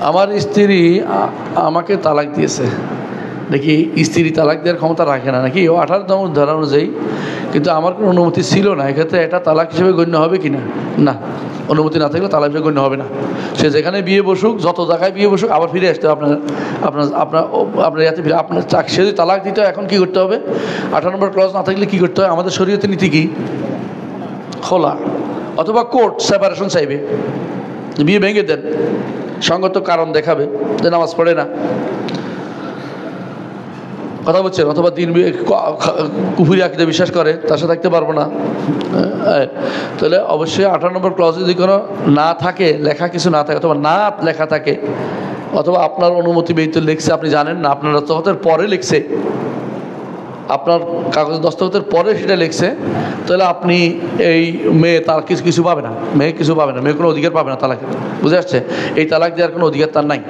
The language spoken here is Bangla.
আমার স্ত্রী আমাকে তালাক দিয়েছে, দেখি স্ত্রী তালাক দেওয়ার ক্ষমতা রাখে না নাকি 18তম ধারা অনুযায়ী, কিন্তু আমার কোনো অনুমতি ছিল না, এক্ষেত্রে এটা তালাক হিসেবে গণ্য হবে কি না? না, অনুমতি না থাকলে তালাক হিসেবে গণ্য হবে না। সে যেখানে বিয়ে বসুক, যত জায়গায় বিয়ে বসুক, আবার ফিরে আসতে হবে আপনার আপনার আপনার আপনার ইয়াতে ফিরে। আপনার সে যদি তালাক দিতে হয়, এখন কী করতে হবে? 18 নম্বর ক্লজ না থাকলে কী করতে হয়? আমাদের শরীয়তে নীতি কি? খোলা, অথবা কোর্ট সেপারেশন চাইবে, বিয়ে ভেঙে দেন, সঙ্গত কারণ দেখাবে যে নামাজ পড়ে না, কথা বলছেন, অথবা দিন কুফুরি আকীদা বিশ্বাস করে, তার সাথে থাকতে পারবো না। তাহলে অবশ্যই 18 নম্বর ক্লজে যদি কোনো না থাকে, লেখা কিছু না থাকে, অথবা না লেখা থাকে, অথবা আপনার অনুমতি ব্যতীত লিখছে, আপনি জানেন না, আপনার দস্তখতের পরে লিখছে, আপনার কাগজ দস্তখতের পরে সেটা লিখছে, তাহলে আপনি এই মেয়ে তার কিছু পাবে না, মেয়ে কিছু পাবে না, মেয়ে কোনো অধিকার পাবে না তালাকের। বুঝে আসছে? এই তালাক দেওয়ার কোনো অধিকার তার নাই।